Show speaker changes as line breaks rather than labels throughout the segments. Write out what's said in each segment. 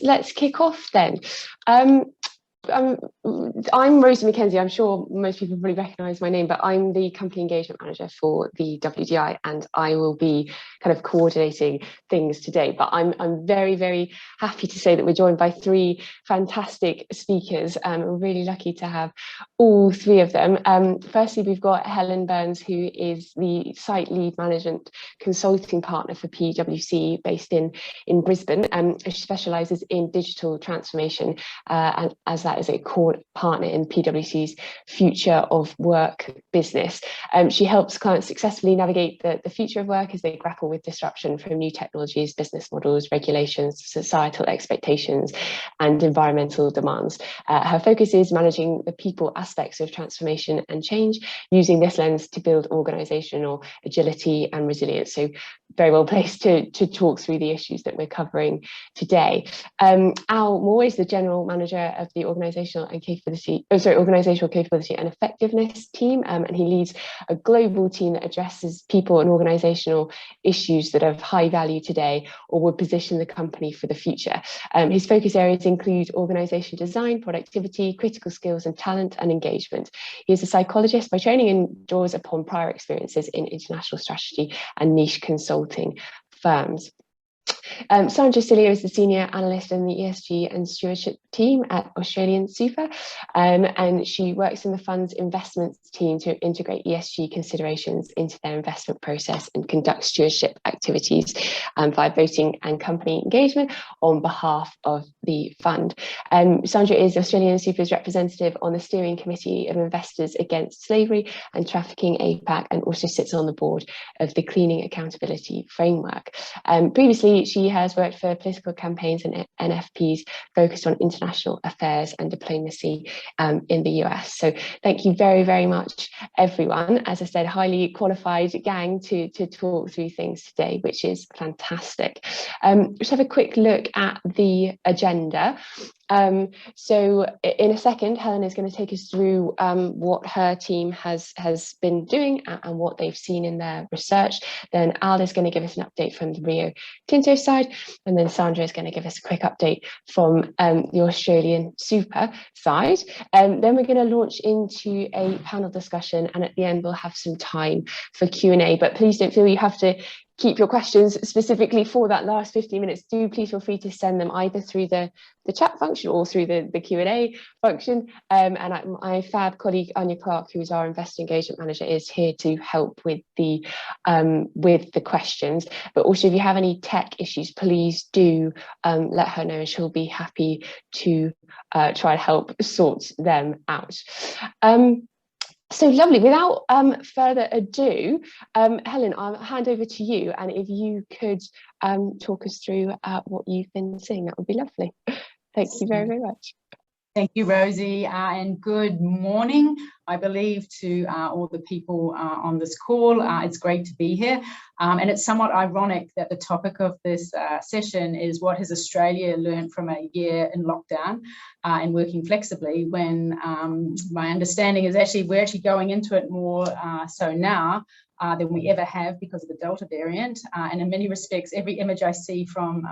let's kick off then. I'm Rosie McKenzie. I'm sure most people probably recognise my name, but I'm the company engagement manager for the WDI, and I will be kind of coordinating things today. But I'm very, very happy to say that we're joined by three fantastic speakers. We're really lucky to have all three of them. Firstly, we've got Helen Burns, who is the site lead management consulting partner for PwC based in Brisbane. She specialises in digital transformation, and as that is a core partner in PwC's future of work business. She helps clients successfully navigate the future of work as they grapple with disruption from new technologies, business models, regulations, societal expectations, and environmental demands. Her focus is managing the people aspects of transformation and change, using this lens to build organisational agility and resilience. So very well placed to talk through the issues that we're covering today. Al Moore is the General Manager of the Organisational Capability and Effectiveness team, and he leads a global team that addresses people and organisational issues that have high value today or would position the company for the future. His focus areas include organisation design, productivity, critical skills and talent and engagement. He is a psychologist by training and draws upon prior experiences in international strategy and niche consulting firms. Sandra Silea is the Senior Analyst in the ESG and Stewardship team at AustralianSuper, and she works in the fund's investments team to integrate ESG considerations into their investment process and conduct stewardship activities via voting and company engagement on behalf of the fund. Sandra is AustralianSuper's representative on the Steering Committee of Investors Against Slavery and Trafficking APAC, and also sits on the board of the Cleaning Accountability Framework. Previously, she has worked for political campaigns and NFPs focused on international affairs and diplomacy in the US. So thank you very, very much, everyone. As I said, highly qualified gang to talk through things today, which is fantastic. Let's have a quick look at the agenda. So in a second, Helen is going to take us through what her team has been doing and what they've seen in their research. Then Al is going to give us an update from the Rio Tinto side, and then Sandra is going to give us a quick update from the AustralianSuper side. Then we're going to launch into a panel discussion, and at the end we'll have some time for Q&A, but please don't feel you have to keep your questions specifically for that last 15 minutes. Do please feel free to send them either through the chat function or through the Q&A function. And my fab colleague Anya Clark, who is our investor engagement manager, is here to help with the questions. But also, if you have any tech issues, please do let her know, and she'll be happy to try to help sort them out. So lovely. Without further ado, Helen, I'll hand over to you, and if you could talk us through what you've been seeing, that would be lovely. Thank you very, very much.
Thank you, Rosie, and good morning, I believe, to all the people on this call. It's great to be here, and it's somewhat ironic that the topic of this session is what has Australia learned from a year in lockdown and working flexibly, when my understanding is we're actually going into it more so now than we ever have because of the Delta variant. And in many respects, every image I see from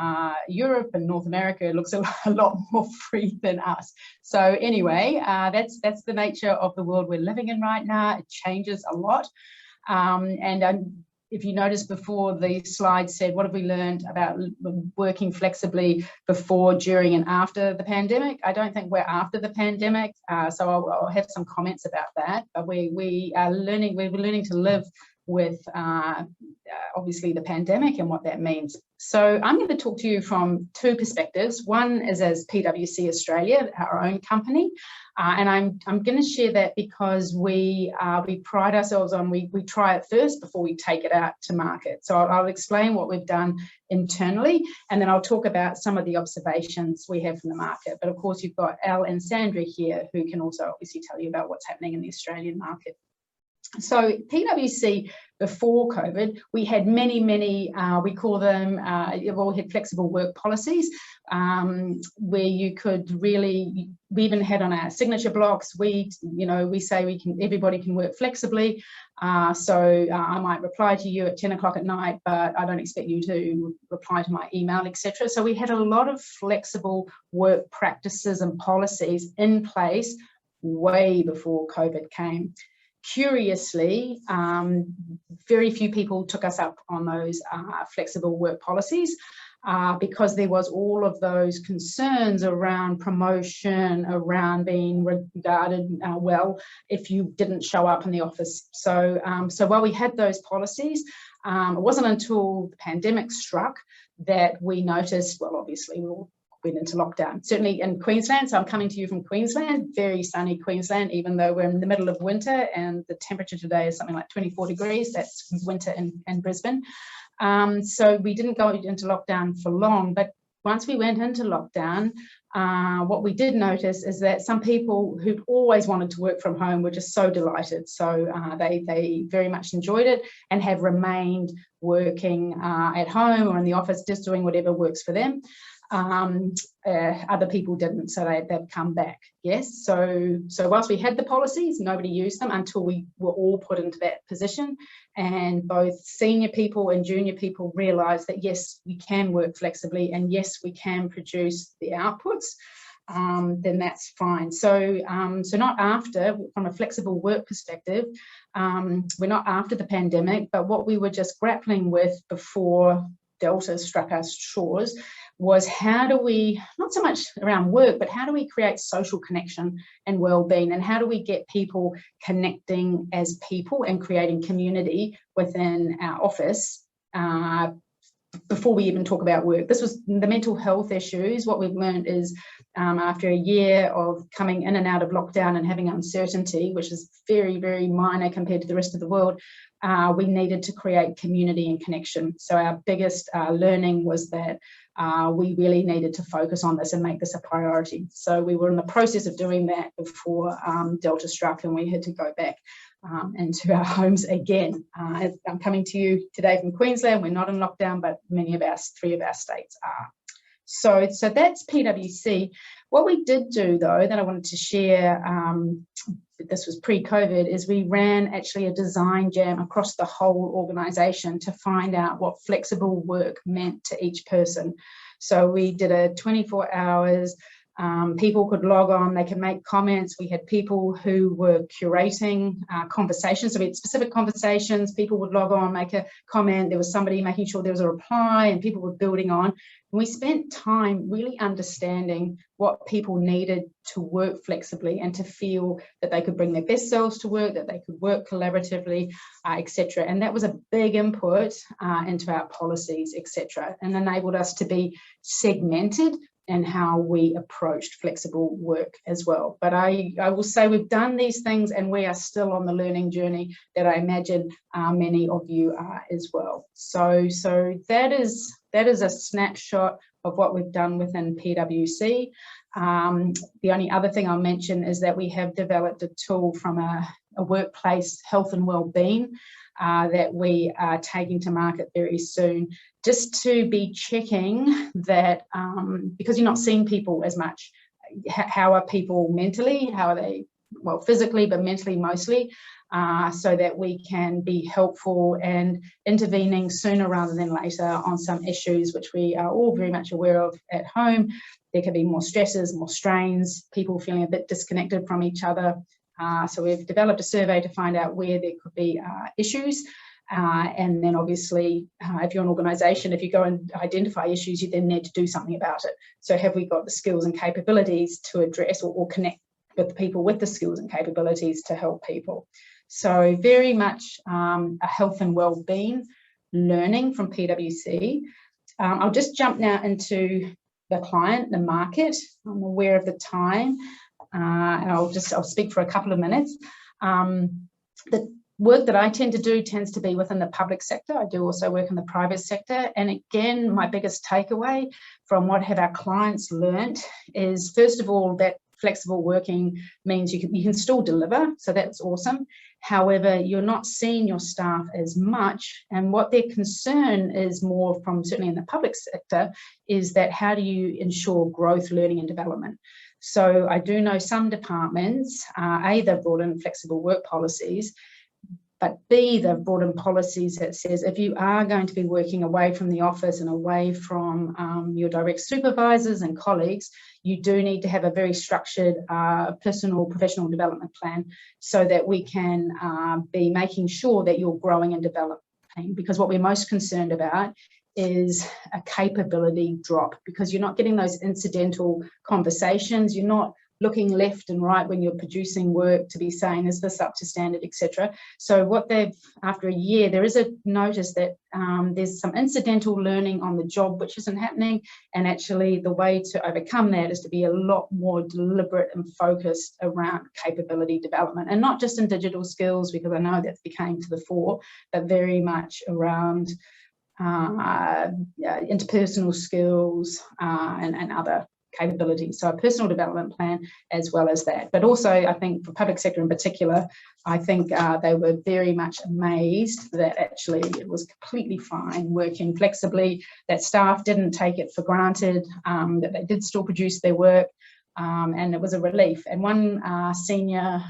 Europe and North America looks a lot more free than us. So anyway, that's the nature of the world we're living in right now. It changes a lot. If you noticed before, the slide said, what have we learned about working flexibly before, during and after the pandemic? I don't think we're after the pandemic, so I'll have some comments about that. But we're learning to live with obviously the pandemic and what that means. So I'm going to talk to you from two perspectives. One is as PwC Australia, our own company, and I'm going to share that because we pride ourselves on we try it first before we take it out to market. So I'll explain what we've done internally, and then I'll talk about some of the observations we have from the market. But of course, you've got Al and Sandra here who can also obviously tell you about what's happening in the Australian market. So PwC, before COVID, we had many, we call them, we had flexible work policies, where you could really, we even had on our signature blocks, we say everybody can work flexibly. So I might reply to you at 10 o'clock at night, but I don't expect you to reply to my email, etc. So we had a lot of flexible work practices and policies in place way before COVID came. Curiously, very few people took us up on those flexible work policies because there was all of those concerns around promotion, around being regarded well if you didn't show up in the office. So, while we had those policies, it wasn't until the pandemic struck that we noticed, well, obviously we all went into lockdown, certainly in Queensland. So I'm coming to you from Queensland, very sunny Queensland, even though we're in the middle of winter and the temperature today is something like 24 degrees. That's winter in Brisbane. So we didn't go into lockdown for long, but once we went into lockdown, what we did notice is that some people who'd always wanted to work from home were just so delighted. So they very much enjoyed it and have remained working at home or in the office, just doing whatever works for them. Other people didn't, so they've come back. Yes, so whilst we had the policies, nobody used them until we were all put into that position, and both senior people and junior people realised that yes, we can work flexibly, and yes, we can produce the outputs. Then that's fine. So not after, from a flexible work perspective, we're not after the pandemic, but what we were just grappling with before Delta struck our shores was how do we, not so much around work, but how do we create social connection and well-being, and how do we get people connecting as people and creating community within our office before we even talk about work. This was the mental health issues. What we've learned is after a year of coming in and out of lockdown and having uncertainty, which is very, very minor compared to the rest of the world, we needed to create community and connection. So our biggest learning was that we really needed to focus on this and make this a priority. So we were in the process of doing that before Delta struck, and we had to go back into our homes again. I'm coming to you today from Queensland. We're not in lockdown, but three of our states are. So that's PwC. What we did do, though, that I wanted to share, this was pre-COVID, is we ran actually a design jam across the whole organisation to find out what flexible work meant to each person. So we did a 24 hours. People could log on, they could make comments. We had people who were curating conversations, so we had specific conversations. People would log on, make a comment. There was somebody making sure there was a reply, and people were building on. And we spent time really understanding what people needed to work flexibly and to feel that they could bring their best selves to work, that they could work collaboratively, etc. And that was a big input into our policies, etc., and enabled us to be segmented and how we approached flexible work as well. But I will say we've done these things and we are still on the learning journey that I imagine many of you are as well. So that is a snapshot of what we've done within PwC. The only other thing I'll mention is that we have developed a tool from a workplace health and wellbeing that we are taking to market very soon, just to be checking that, because you're not seeing people as much, how are people mentally, how are they, well, physically, but mentally mostly, so that we can be helpful and intervening sooner rather than later on some issues which we are all very much aware of at home. There can be more stresses, more strains, people feeling a bit disconnected from each other. So we've developed a survey to find out where there could be issues. And then obviously, if you're an organisation, if you go and identify issues, you then need to do something about it. So have we got the skills and capabilities to address or connect with the people with the skills and capabilities to help people? So very much a health and wellbeing learning from PwC. I'll just jump now into the client, the market. I'm aware of the time. I'll speak for a couple of minutes. The work that I tend to do tends to be within the public sector. I do also work in the private sector. And again, my biggest takeaway from what have our clients learnt is, first of all, that flexible working means you can still deliver, so that's awesome. However, you're not seeing your staff as much, and what their concern is more from certainly in the public sector is that how do you ensure growth, learning and development? So I do know some departments, A, they've brought in flexible work policies, but B, they've brought in policies that says if you are going to be working away from the office and away from your direct supervisors and colleagues, you do need to have a very structured personal professional development plan so that we can be making sure that you're growing and developing. Because what we're most concerned about is a capability drop, because you're not getting those incidental conversations. You're not looking left and right when you're producing work to be saying, is this up to standard, etc. So what they've, after a year, there is a notice that there's some incidental learning on the job which isn't happening, and actually the way to overcome that is to be a lot more deliberate and focused around capability development, and not just in digital skills, because I know that became to the fore, but very much around interpersonal skills and other capabilities. So a personal development plan as well as that. But also, I think for public sector in particular, I think they were very much amazed that actually it was completely fine working flexibly, that staff didn't take it for granted, that they did still produce their work, and it was a relief. And one senior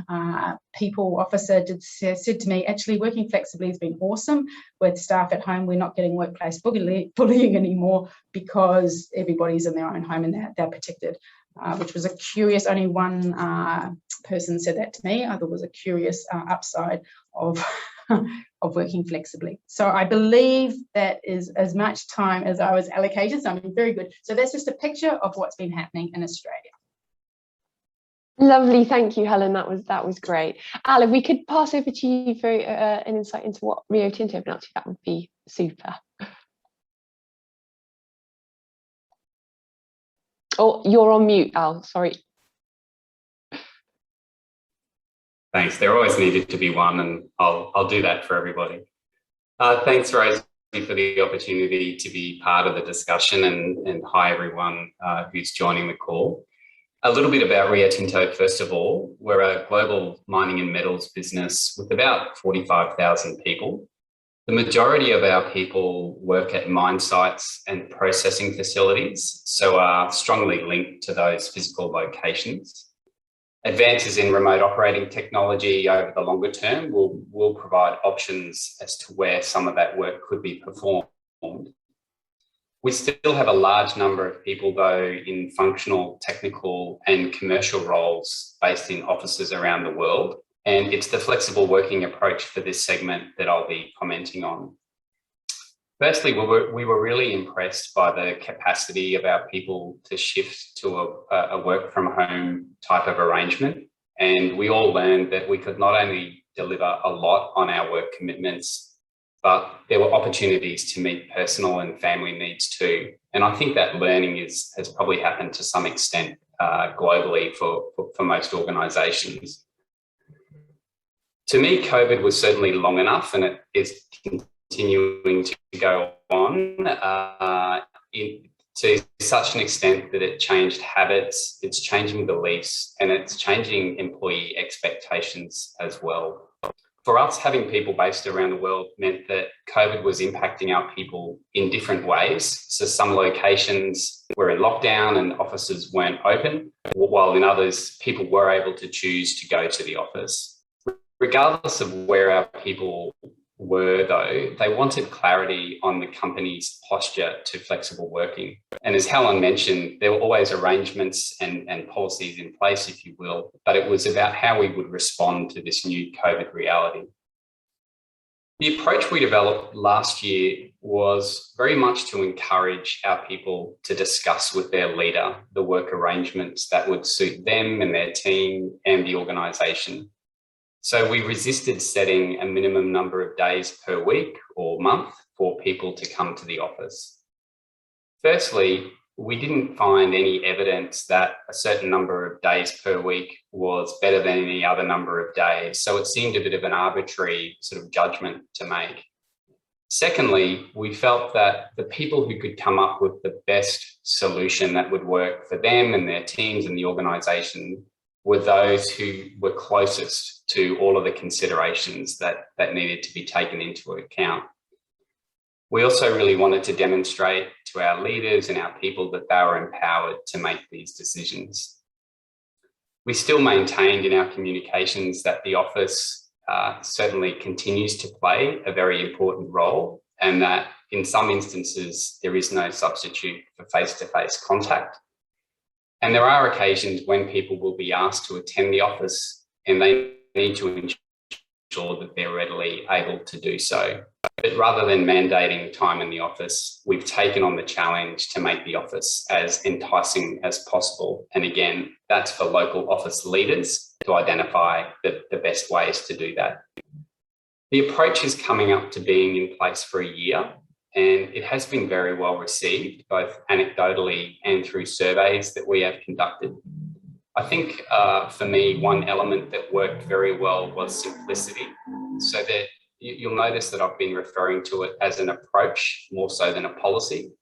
people officer said to me, actually working flexibly has been awesome with staff at home. We're not getting workplace bullying anymore because everybody's in their own home and they're protected, which was a curious, only one person said that to me. I thought it was a curious upside of of working flexibly. So I believe that is as much time as I was allocated, so I'm very good. So that's just a picture of what's been happening in Australia.
Lovely, thank you, Helen. That was great. Al, if we could pass over to you for an insight into what Rio Tinto have been up to, that would be super. Oh, you're on mute, Al. Sorry.
Thanks. There always needed to be one, and I'll do that for everybody. Thanks, Rosie, for the opportunity to be part of the discussion, and hi everyone who's joining the call. A little bit about Rio Tinto, first of all. We're a global mining and metals business with about 45,000 people. The majority of our people work at mine sites and processing facilities, so are strongly linked to those physical locations. Advances in remote operating technology over the longer term will provide options as to where some of that work could be performed. We still have a large number of people, though, in functional, technical and commercial roles based in offices around the world. And it's the flexible working approach for this segment that I'll be commenting on. Firstly, we were really impressed by the capacity of our people to shift to a work from home type of arrangement. And we all learned that we could not only deliver a lot on our work commitments, but there were opportunities to meet personal and family needs too. And I think that learning has probably happened to some extent globally for most organisations. To me, COVID was certainly long enough, and it is continuing to go on to such an extent that it changed habits, it's changing beliefs, and it's changing employee expectations as well. For us, having people based around the world meant that COVID was impacting our people in different ways. So some locations were in lockdown and offices weren't open, while in others, people were able to choose to go to the office. Regardless of where our people were, though, they wanted clarity on the company's posture to flexible working. And as Helen mentioned, there were always arrangements and policies in place, if you will, but it was about how we would respond to this new COVID reality. The approach we developed last year was very much to encourage our people to discuss with their leader the work arrangements that would suit them and their team and the organisation. So we resisted setting a minimum number of days per week or month for people to come to the office. Firstly, we didn't find any evidence that a certain number of days per week was better than any other number of days. So it seemed a bit of an arbitrary sort of judgment to make. Secondly, we felt that the people who could come up with the best solution that would work for them and their teams and the organisation were those who were closest to all of the considerations that needed to be taken into account. We also really wanted to demonstrate to our leaders and our people that they were empowered to make these decisions. We still maintained in our communications that the office certainly continues to play a very important role, and that in some instances there is no substitute for face-to-face contact. And there are occasions when people will be asked to attend the office and they need to ensure that they're readily able to do so. But rather than mandating time in the office, we've taken on the challenge to make the office as enticing as possible. And again, that's for local office leaders to identify the best ways to do that. The approach is coming up to being in place for a year, and it has been very well received, both anecdotally and through surveys that we have conducted. I think for me, one element that worked very well was simplicity. So that you'll notice that I've been referring to it as an approach more so than a policy.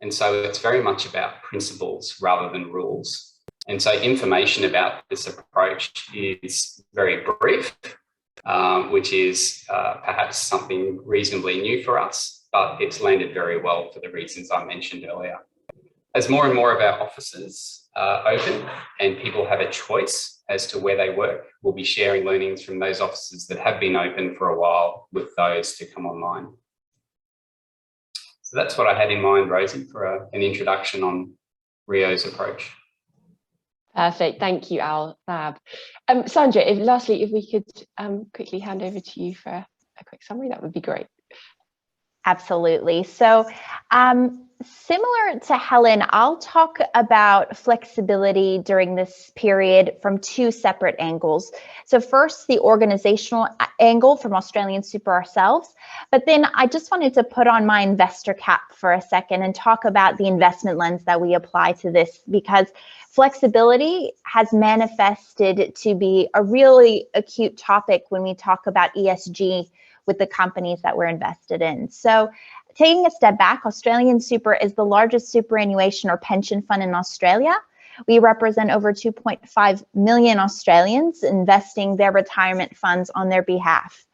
And so it's very much about principles rather than rules. And so information about this approach is very brief, which is perhaps something reasonably new for us, but it's landed very well for the reasons I mentioned earlier. As more and more of our offices are open and people have a choice as to where they work, we'll be sharing learnings from those offices that have been open for a while with those to come online. So that's what I had in mind, Rosie, for an introduction on Rio's approach.
Perfect. Thank you, Al. Fab. Sandra, lastly, if we could quickly hand over to you for a quick summary, that would be great.
Absolutely. So similar to Helen, I'll talk about flexibility during this period from two separate angles. So first, the organizational angle from AustralianSuper ourselves, but then I just wanted to put on my investor cap for a second and talk about the investment lens that we apply to this, because flexibility has manifested to be a really acute topic when we talk about ESG with the companies that we're invested in. So taking a step back, AustralianSuper is the largest superannuation or pension fund in Australia. We represent over 2.5 million Australians investing their retirement funds on their behalf.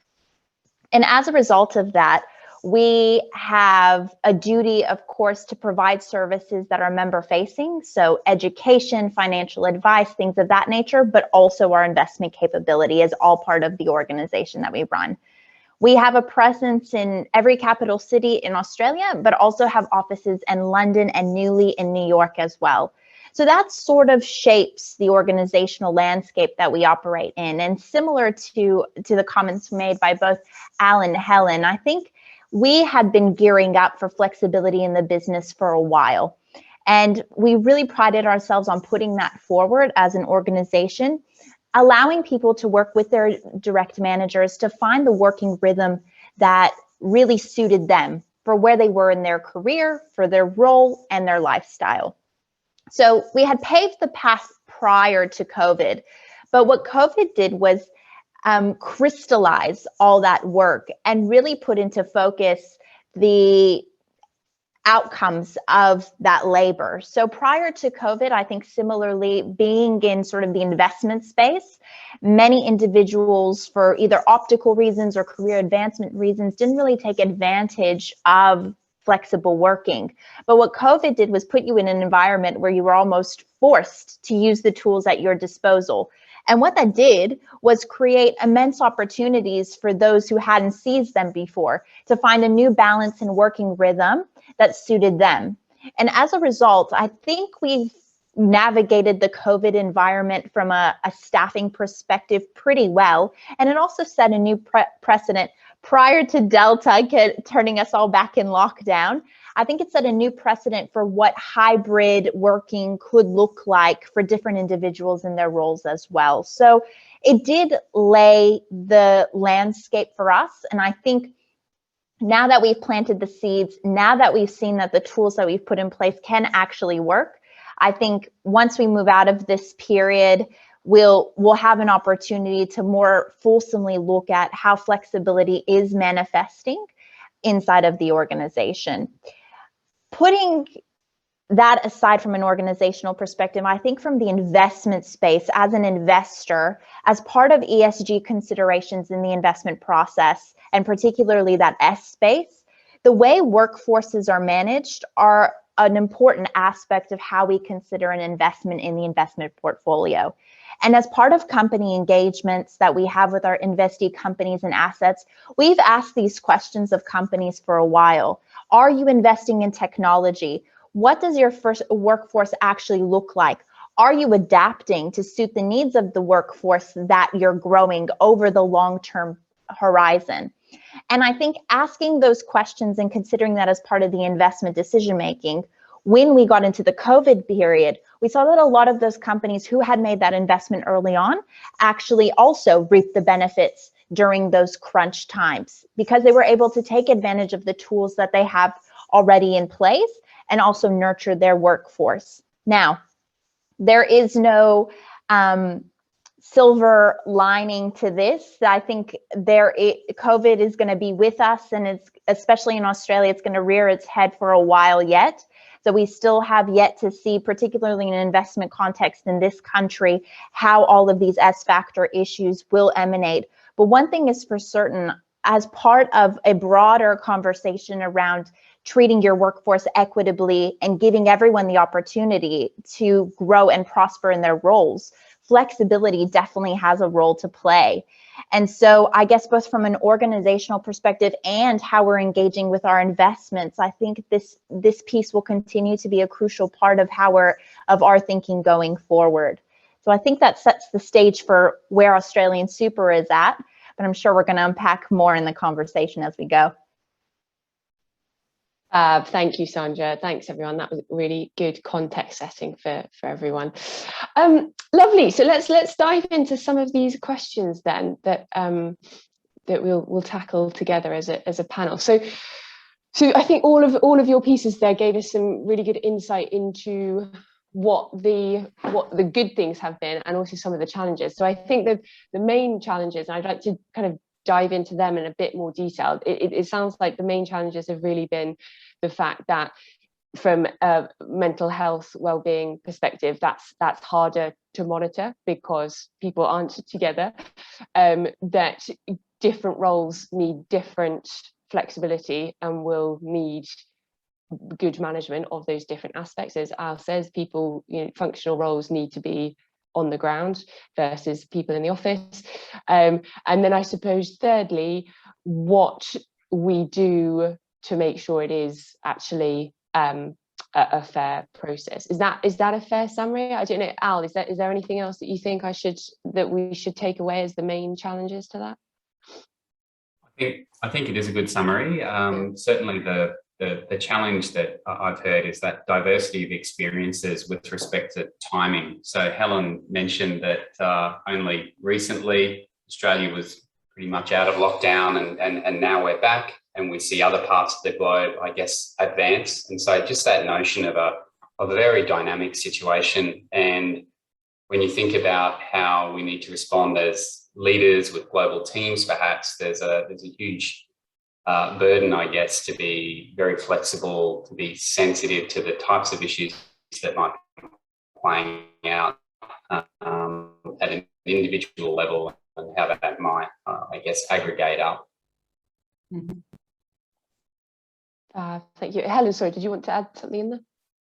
And as a result of that, we have a duty, of course, to provide services that are member facing. So education, financial advice, things of that nature, but also our investment capability is all part of the organization that we run. We have a presence in every capital city in Australia, but also have offices in London and newly in New York as well. So that sort of shapes the organizational landscape that we operate in. And similar to the comments made by both Al and Helen, I think we had been gearing up for flexibility in the business for a while. And we really prided ourselves on putting that forward as an organization, allowing people to work with their direct managers to find the working rhythm that really suited them for where they were in their career, for their role and their lifestyle. So we had paved the path prior to COVID, but what COVID did was crystallize all that work and really put into focus the outcomes of that labor. So prior to COVID, I think similarly, being in sort of the investment space, many individuals for either optical reasons or career advancement reasons didn't really take advantage of flexible working. But what COVID did was put you in an environment where you were almost forced to use the tools at your disposal. And what that did was create immense opportunities for those who hadn't seized them before to find a new balance and working rhythm that suited them. And as a result, I think we've navigated the COVID environment from a staffing perspective pretty well. And it also set a new precedent prior to Delta turning us all back in lockdown. I think it set a new precedent for what hybrid working could look like for different individuals in their roles as well. So it did lay the landscape for us. And I think now that we've planted the seeds, now that we've seen that the tools that we've put in place can actually work, I think once we move out of this period, we'll have an opportunity to more fulsomely look at how flexibility is manifesting inside of the organization. Putting that aside from an organizational perspective, I think from the investment space, as an investor, as part of ESG considerations in the investment process, and particularly that S space, the way workforces are managed are an important aspect of how we consider an investment in the investment portfolio. And as part of company engagements that we have with our investee companies and assets, we've asked these questions of companies for a while. Are you investing in technology? What does your first workforce actually look like? Are you adapting to suit the needs of the workforce that you're growing over the long-term horizon? And I think asking those questions and considering that as part of the investment decision-making, when we got into the COVID period, we saw that a lot of those companies who had made that investment early on actually also reaped the benefits during those crunch times, because they were able to take advantage of the tools that they have already in place and also nurture their workforce. Now, there is no silver lining to this. I think COVID is going to be with us, and it's, especially in Australia, it's going to rear its head for a while yet. So we still have yet to see, particularly in an investment context in this country, how all of these S-factor issues will emanate. But one thing is for certain, as part of a broader conversation around treating your workforce equitably and giving everyone the opportunity to grow and prosper in their roles, flexibility definitely has a role to play. And so I guess both from an organizational perspective and how we're engaging with our investments, I think this piece will continue to be a crucial part of our thinking going forward. So I think that sets the stage for where AustralianSuper is at, but I'm sure we're going to unpack more in the conversation as we go.
Thank you, Sandra. Thanks, everyone. That was really good context setting for everyone. Lovely. So let's dive into some of these questions then that we'll tackle together as a panel. So I think all of your pieces there gave us some really good insight into what the good things have been and also some of the challenges. So I think that the main challenges, and I'd like to kind of dive into them in a bit more detail. It sounds like the main challenges have really been the fact that from a mental health well-being perspective, that's harder to monitor because people aren't together, that different roles need different flexibility and will need good management of those different aspects. As Al says, people, functional roles need to be on the ground versus people in the office. And then I suppose thirdly, what we do to make sure it is actually a fair process. Is that a fair summary? I don't know, Al, is there anything else that you think that we should take away as the main challenges to that?
I think it is a good summary. Certainly the challenge that I've heard is that diversity of experiences with respect to timing. So Helen mentioned that only recently Australia was pretty much out of lockdown and now we're back and we see other parts of the globe, I guess, advance. And so just that notion of a very dynamic situation. And when you think about how we need to respond as leaders with global teams, perhaps there's a huge burden, I guess, to be very flexible, to be sensitive to the types of issues that might be playing out at an individual level and how that might, I guess, aggregate up.
Mm-hmm.
Thank you. Helen, sorry, did you want to add something in there?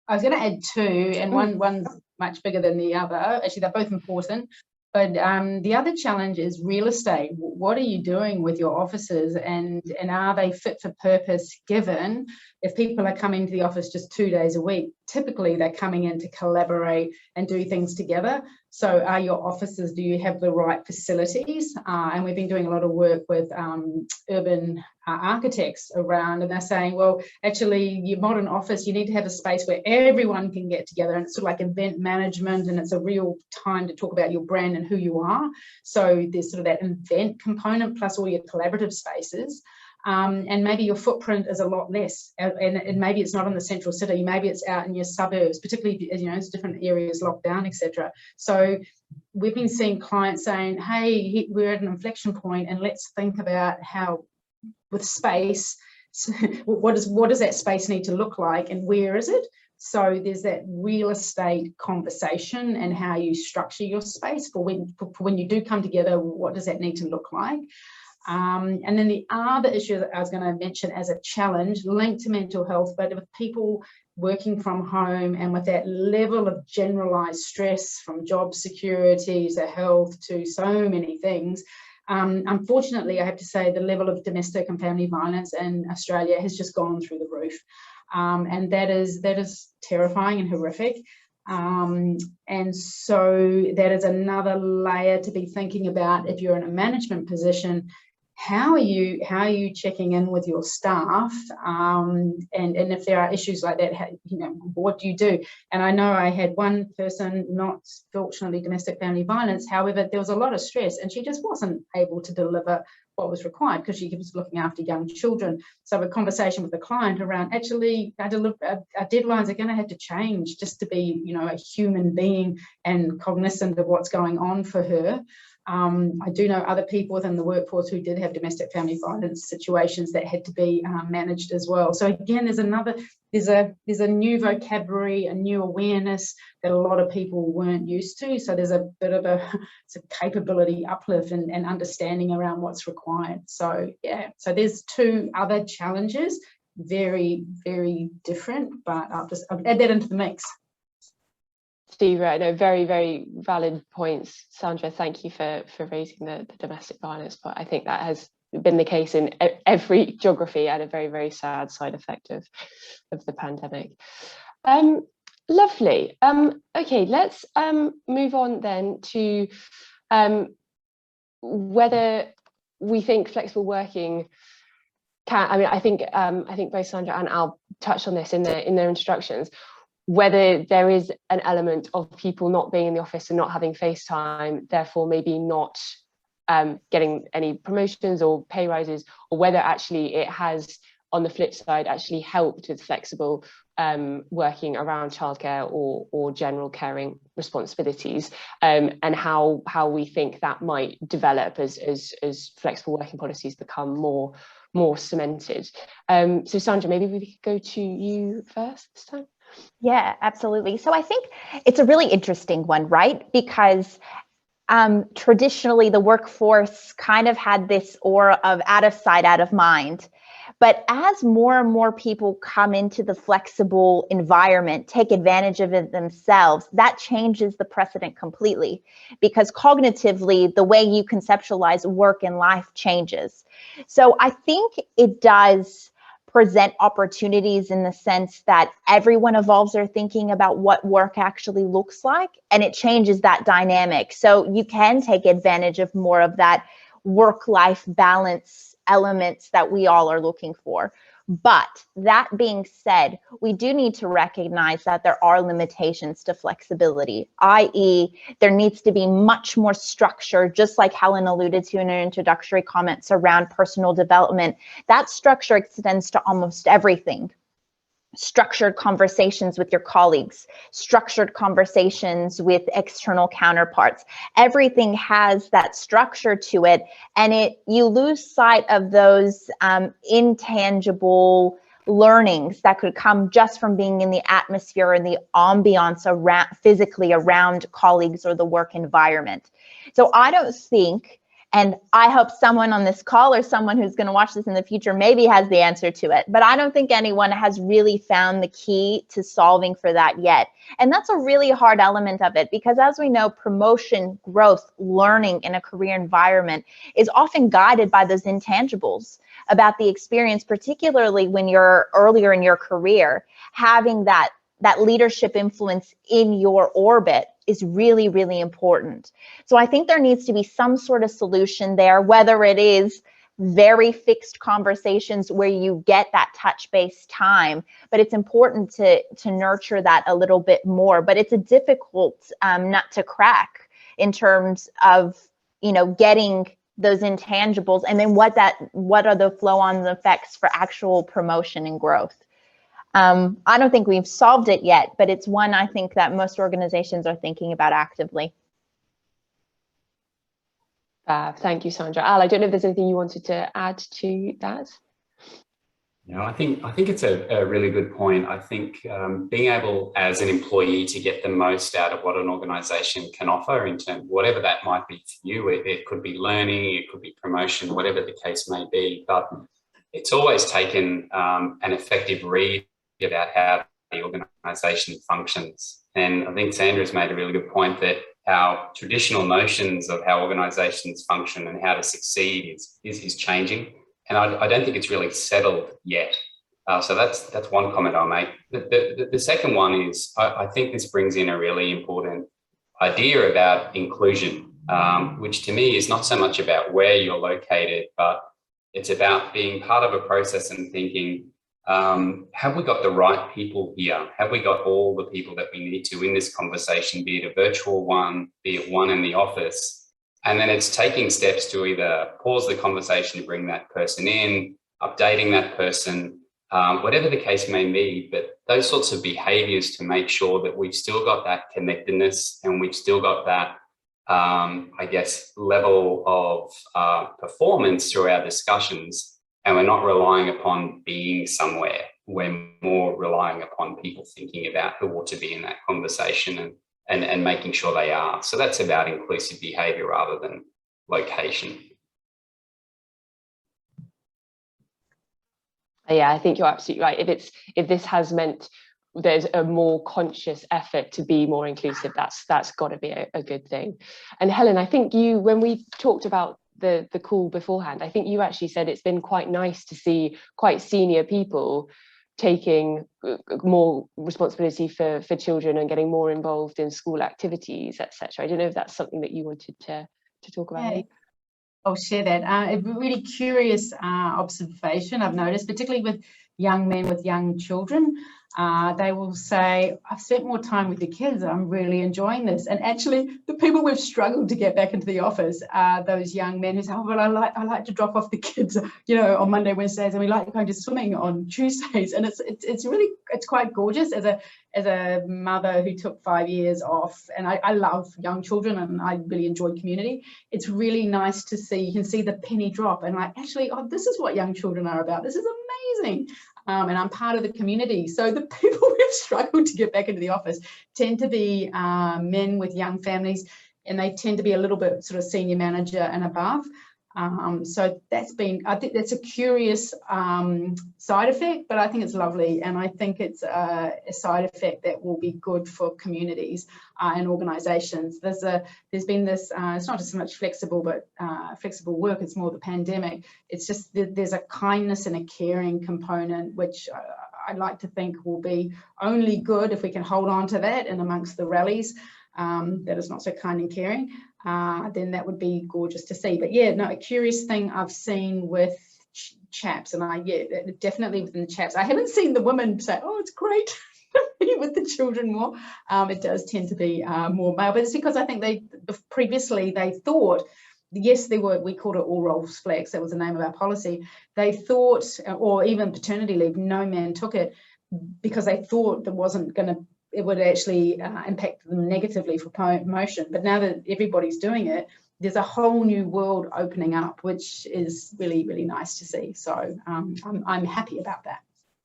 I was going to add two, and one's much bigger than the other. Actually, they're both important. But the other challenge is real estate. What are you doing with your offices, and are they fit for purpose, given if people are coming to the office just 2 days a week, typically they're coming in to collaborate and do things together. So are your offices, do you have the right facilities? And we've been doing a lot of work with urban architects around, and they're saying, well, actually your modern office, you need to have a space where everyone can get together, and it's sort of like event management, and it's a real time to talk about your brand and who you are. So there's sort of that event component plus all your collaborative spaces. And maybe your footprint is a lot less, and maybe it's not in the central city, maybe it's out in your suburbs, particularly, as different areas locked down, etc. So we've been seeing clients saying, hey, we're at an inflection point, and let's think about how, with space, what does that space need to look like, and where is it? So there's that real estate conversation and how you structure your space for when you do come together. What does that need to look like? And then the other issue that I was going to mention as a challenge linked to mental health, but with people working from home and with that level of generalized stress from job security to health to so many things, unfortunately, I have to say the level of domestic and family violence in Australia has just gone through the roof. And that is terrifying and horrific. And so that is another layer to be thinking about if you're in a management position. How are you checking in with your staff, and if there are issues like that, what do you do? And I know I had one person, not fortunately domestic family violence, however there was a lot of stress and she just wasn't able to deliver what was required because she was looking after young children. So a conversation with the client around actually our deadlines are going to have to change just to be a human being and cognizant of what's going on for her. I do know other people within the workforce who did have domestic family violence situations that had to be managed as well. So again, there's a new vocabulary, a new awareness that a lot of people weren't used to. So there's a bit of a capability uplift and understanding around what's required. So yeah, so there's two other challenges, very, very different, but I'll add that into the mix.
Steve, right, no, very, very valid points. Sandra, thank you for raising the domestic violence, but I think that has been the case in every geography and a very, very sad side effect of the pandemic. Lovely. Okay, let's move on then to whether we think flexible working can, I think both Sandra and Al touched on this in their introductions, whether there is an element of people not being in the office and not having face time, therefore maybe not getting any promotions or pay rises, or whether actually it has, on the flip side, actually helped with flexible working around childcare or general caring responsibilities, and how we think that might develop as flexible working policies become more cemented. So Sandra, maybe we could go to you first this time.
Yeah, absolutely. So I think it's a really interesting one, right? Because traditionally the workforce kind of had this aura of out of sight, out of mind. But as more and more people come into the flexible environment, take advantage of it themselves, that changes the precedent completely, because cognitively, the way you conceptualize work and life changes. So I think it does present opportunities in the sense that everyone evolves their thinking about what work actually looks like, and it changes that dynamic. So you can take advantage of more of that work-life balance elements that we all are looking for. But that being said, we do need to recognize that there are limitations to flexibility, i.e., there needs to be much more structure, just like Helen alluded to in her introductory comments around personal development. That structure extends to almost everything. Structured conversations with your colleagues, structured conversations with external counterparts. Everything has that structure to it, and you lose sight of those intangible learnings that could come just from being in the atmosphere and the ambiance physically around colleagues or the work environment. So I don't think, and I hope someone on this call or someone who's going to watch this in the future maybe has the answer to it, but I don't think anyone has really found the key to solving for that yet. And that's a really hard element of it, because as we know, promotion, growth, learning in a career environment is often guided by those intangibles about the experience, particularly when you're earlier in your career. Having that leadership influence in your orbit is really, really important. So I think there needs to be some sort of solution there, whether it is very fixed conversations where you get that touch-based time, but it's important to nurture that a little bit more. But it's a difficult nut to crack in terms of, getting those intangibles, and then what are the flow-on effects for actual promotion and growth. I don't think we've solved it yet, but it's one I think that most organizations are thinking about actively.
Thank you, Sandra. Al, I don't know if there's anything you wanted to add to that.
I think it's a really good point. I think being able as an employee to get the most out of what an organisation can offer in terms, whatever that might be for you, it could be learning, it could be promotion, whatever the case may be. But it's always taken an effective read about how the organisation functions. And I think Sandra's made a really good point that our traditional notions of how organisations function and how to succeed is changing. And I don't think it's really settled yet. So that's one comment I'll make. The second one is I think this brings in a really important idea about inclusion, which to me is not so much about where you're located, but it's about being part of a process and thinking, have we got the right people here? Have we got all the people that we need to in this conversation, be it a virtual one, be it one in the office? And then it's taking steps to either pause the conversation to bring that person in, updating that person, whatever the case may be, but those sorts of behaviours to make sure that we've still got that connectedness and we've still got that, I guess, level of performance through our discussions, and we're not relying upon being somewhere. We're more relying upon people thinking about who ought to be in that conversation and making sure they are. So that's about inclusive behaviour rather than location.
Yeah, I think you're absolutely right. If this has meant there's a more conscious effort to be more inclusive, that's got to be a good thing. And Helen, I think when we talked about the call beforehand, I think you actually said it's been quite nice to see quite senior people taking more responsibility for children and getting more involved in school activities, etc. I don't know if that's something that you wanted to talk about.
Yeah. I'll share that. A really curious observation I've noticed, particularly with young men with young children. They will say, I've spent more time with the kids, I'm really enjoying this. And actually, the people we've struggled to get back into the office are those young men who say, oh, well, I like to drop off the kids, on Monday, Wednesdays, and we like going to swimming on Tuesdays. And it's quite gorgeous as a mother who took 5 years off. And I love young children and I really enjoy community. It's really nice to see, you can see the penny drop and actually, this is what young children are about. This is amazing. And I'm part of the community. So the people who've struggled to get back into the office tend to be men with young families, and they tend to be a little bit sort of senior manager and above. So I think that's a curious side effect, but I think it's lovely. And I think it's a side effect that will be good for communities and organisations. There's been this, it's not just so much flexible work, it's more the pandemic. It's just there's a kindness and a caring component, which I'd like to think will be only good if we can hold on to that in amongst the rallies. That is not so kind and caring, then that would be gorgeous to see. But yeah, no, a curious thing I've seen with chaps, and definitely within the chaps. I haven't seen the women say, oh, it's great to be with the children more. It does tend to be more male, but it's because I think previously they thought, yes, we called it all roles flex, that was the name of our policy. They thought, or even paternity leave, no man took it because they thought it would actually impact them negatively for promotion. But now that everybody's doing it, there's a whole new world opening up, which is really, really nice to see. So I'm happy about that.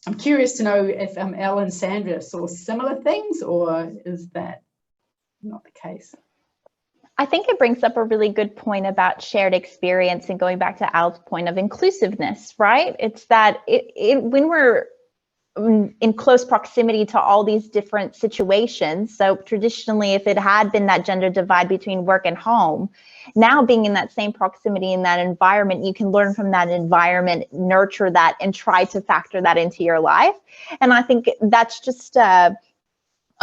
I'm curious to know if Elle and Sandra saw similar things, or is that not the case?
I think it brings up a really good point about shared experience and going back to Al's point of inclusiveness, right? It's that when we're in close proximity to all these different situations. So traditionally, if it had been that gender divide between work and home, now being in that same proximity in that environment, you can learn from that environment, nurture that, and try to factor that into your life. And I think that's just a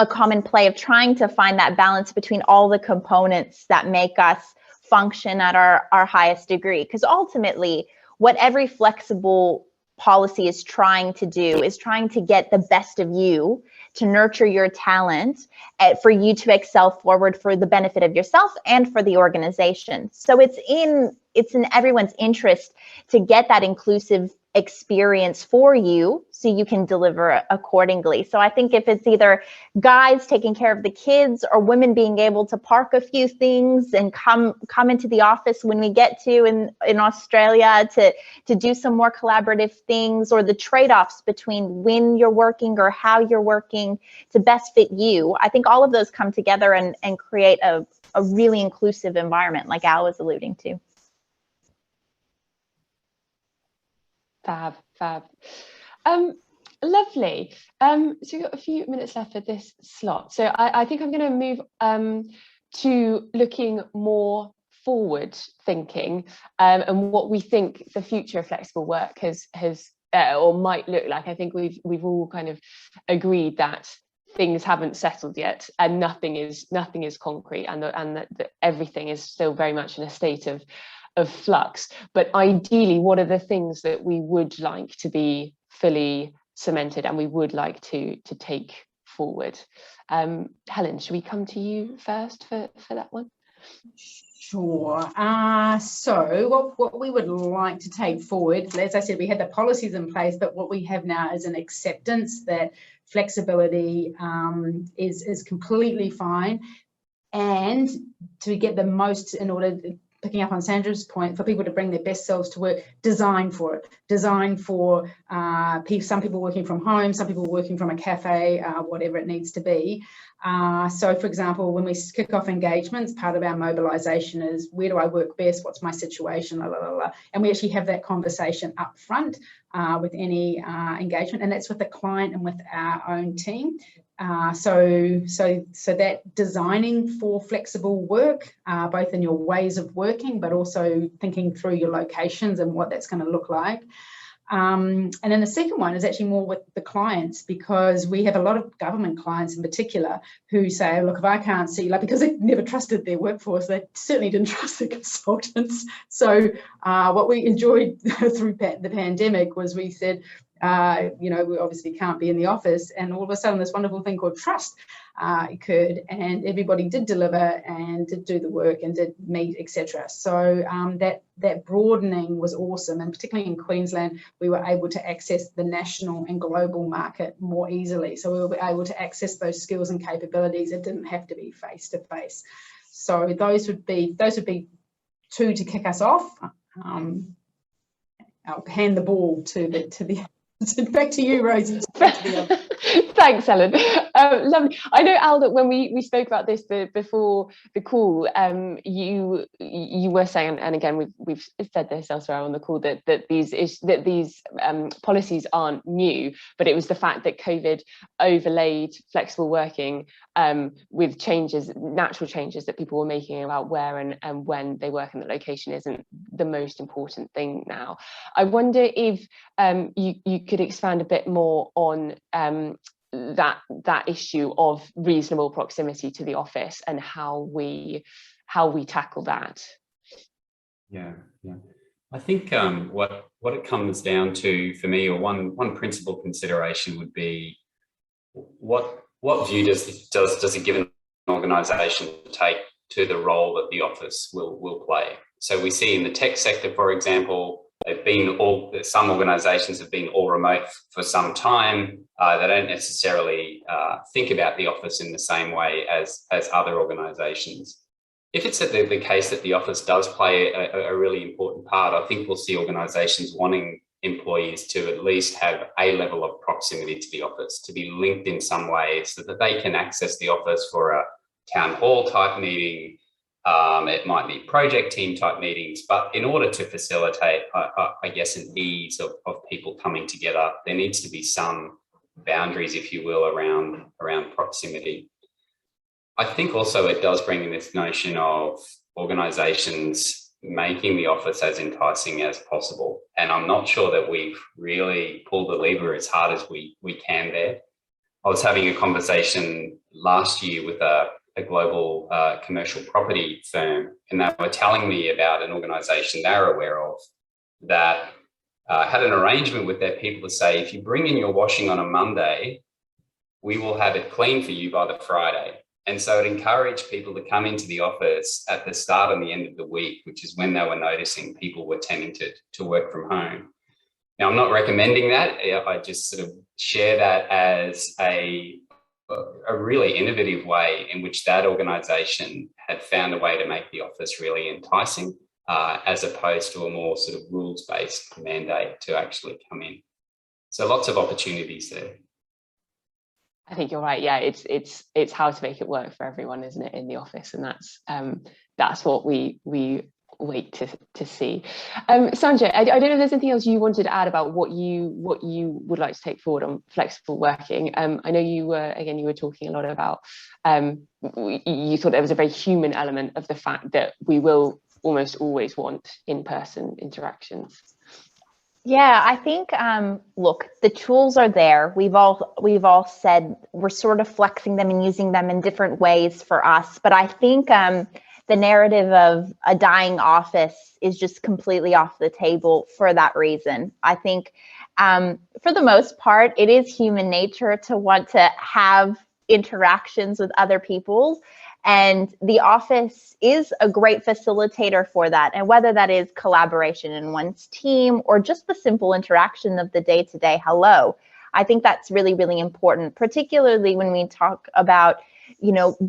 common play of trying to find that balance between all the components that make us function at our highest degree. Because ultimately, what every flexible policy is trying to do is trying to get the best of you, to nurture your talent, for you to excel forward for the benefit of yourself and for the organization. So it's in it's in everyone's interest to get that inclusive experience for you so you can deliver accordingly. So I think if it's either guys taking care of the kids or women being able to park a few things and come into the office when we get to in Australia to do some more collaborative things, or the trade-offs between when you're working or how you're working to best fit you, I think all of those come together and create a really inclusive environment like Al was alluding to.
Fab. Lovely. So we've got a few minutes left for this slot. So I think I'm going to move to looking more forward thinking and what we think the future of flexible work has or might look like. I think we've all kind of agreed that things haven't settled yet, and nothing is concrete, and that everything is still very much in a state of flux. But ideally, what are the things that we would like to be fully cemented and we would like to take forward? Helen, should we come to you first for that one?
Sure. So what we would like to take forward, as I said, we had the policies in place, but what we have now is an acceptance that flexibility is completely fine, and to get the most, in order, picking up on Sandra's point, for people to bring their best selves to work, design for it. Design for some people working from home, some people working from a cafe, whatever it needs to be. So, for example, when we kick off engagements, part of our mobilisation is, where do I work best? What's my situation? And we actually have that conversation up front with any engagement, and that's with the client and with our own team. So that designing for flexible work, both in your ways of working, but also thinking through your locations and what that's going to look like. And then the second one is actually more with the clients, because we have a lot of government clients in particular who say, look, if I can't see, like, because they never trusted their workforce, they certainly didn't trust the consultants. So what we enjoyed through the pandemic was, we said, we obviously can't be in the office, and all of a sudden this wonderful thing called trust occurred, and everybody did deliver and did do the work and did meet, etc. So that broadening was awesome, and particularly in Queensland we were able to access the national and global market more easily. So we were able to access those skills and capabilities. It didn't have to be face to face. So those would be two to kick us off. I'll hand the ball to the back to you, Rosie.
Thanks, Helen. Lovely. I know, Al, that when we spoke about this before the call, you were saying, and again we've said this elsewhere on the call, that these policies aren't new, but it was the fact that COVID overlaid flexible working with natural changes that people were making about where and when they work, and the location isn't the most important thing now. I wonder if you could expand a bit more on that issue of reasonable proximity to the office and how we tackle that.
Yeah. I think what it comes down to for me, or one principal consideration would be, what view does a given organisation take to the role that the office will play? So we see in the tech sector, for example, some organisations have been all remote for some time. They don't necessarily think about the office in the same way as other organisations. If it's the case that the office does play a really important part, I think we'll see organisations wanting employees to at least have a level of proximity to the office, to be linked in some way, so that they can access the office for a town hall type meeting. It might be project team type meetings, but in order to facilitate, I guess, an ease of people coming together, there needs to be some boundaries, if you will, around proximity. I think also it does bring in this notion of organisations making the office as enticing as possible. And I'm not sure that we've really pulled the lever as hard as we can there. I was having a conversation last year with a global commercial property firm, and they were telling me about an organisation they're aware of that had an arrangement with their people to say, if you bring in your washing on a Monday, we will have it clean for you by the Friday. And so it encouraged people to come into the office at the start and the end of the week, which is when they were noticing people were tending to work from home. Now, I'm not recommending that. I just sort of share that as a really innovative way in which that organisation had found a way to make the office really enticing, as opposed to a more sort of rules-based mandate to actually come in. So lots of opportunities there.
I think you're right. Yeah, it's how to make it work for everyone, isn't it, in the office, and that's what we wait to see. Sandra, I don't know if there's anything else you wanted to add about what you would like to take forward on flexible working. I know you were talking a lot about you thought there was a very human element of the fact that we will almost always want in-person interactions.
Yeah, I think, look, the tools are there. We've all said we're sort of flexing them and using them in different ways for us. But I think the narrative of a dying office is just completely off the table for that reason. I think for the most part, it is human nature to want to have interactions with other people. And the office is a great facilitator for that. And whether that is collaboration in one's team or just the simple interaction of the day-to-day hello, I think that's really, really important, particularly when we talk about,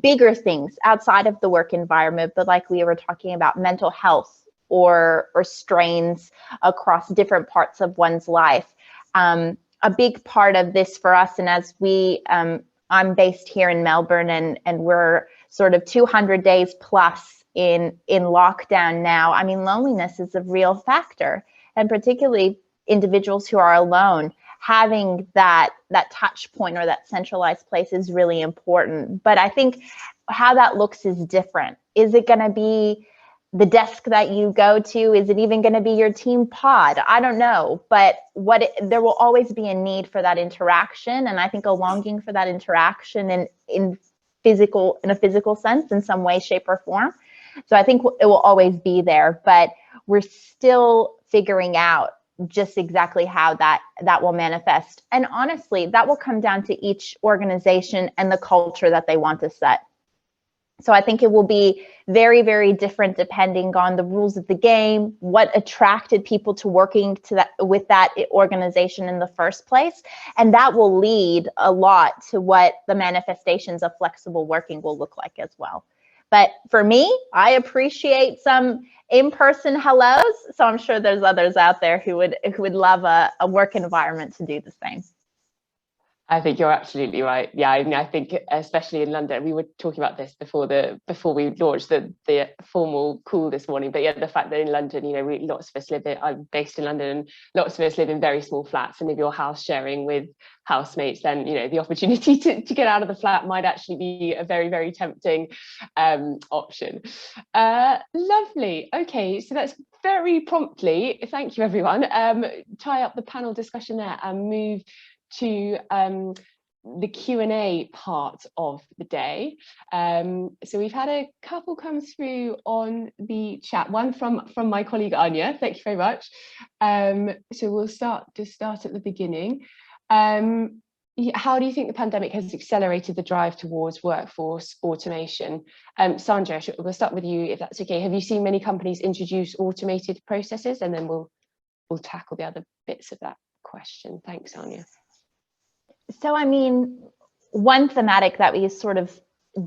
bigger things outside of the work environment, but like we were talking about mental health or strains across different parts of one's life. A big part of this for us, and as I'm based here in Melbourne, and we're sort of 200 days plus in lockdown now. I mean, loneliness is a real factor, and particularly individuals who are alone, having that touch point or that centralized place is really important. But I think how that looks is different. Is it going to be the desk that you go to? Is it even going to be your team pod? I don't know, but there will always be a need for that interaction, and I think a longing for that interaction in a physical sense in some way, shape, or form. So I think it will always be there, but we're still figuring out just exactly how that will manifest. And honestly, that will come down to each organization and the culture that they want to set. So I think it will be very, very different depending on the rules of the game, what attracted people to working with that organization in the first place. And that will lead a lot to what the manifestations of flexible working will look like as well. But for me, I appreciate some in-person hellos. So I'm sure there's others out there who would love a work environment to do the same.
I think you're absolutely right. Yeah, I mean, I think especially in London, we were talking about this before we launched the formal call this morning. But yeah, the fact that in London, lots of us I'm based in London, and lots of us live in very small flats. And if you're house sharing with housemates, then the opportunity to get out of the flat might actually be a very, very tempting option. Lovely. Okay, so that's very promptly. Thank you, everyone. Tie up the panel discussion there and move to the Q&A part of the day. So we've had a couple come through on the chat, one from my colleague Anya, thank you very much. So we'll start at the beginning. How do you think the pandemic has accelerated the drive towards workforce automation? Sandra, we'll start with you if that's okay. Have you seen many companies introduce automated processes? And then we'll tackle the other bits of that question. Thanks, Anya.
So, I mean, one thematic that we sort of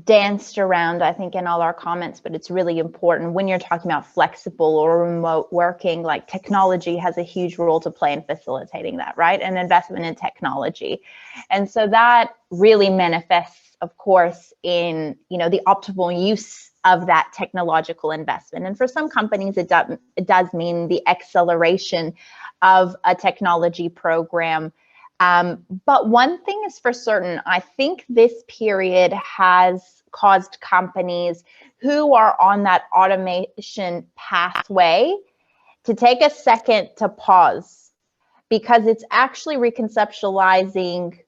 danced around, I think, in all our comments, but it's really important when you're talking about flexible or remote working, like technology has a huge role to play in facilitating that, right? And investment in technology. And so that really manifests, of course, in, the optimal use of that technological investment. And for some companies, it does mean the acceleration of a technology program. But one thing is for certain, I think this period has caused companies who are on that automation pathway to take a second to pause, because it's actually reconceptualizing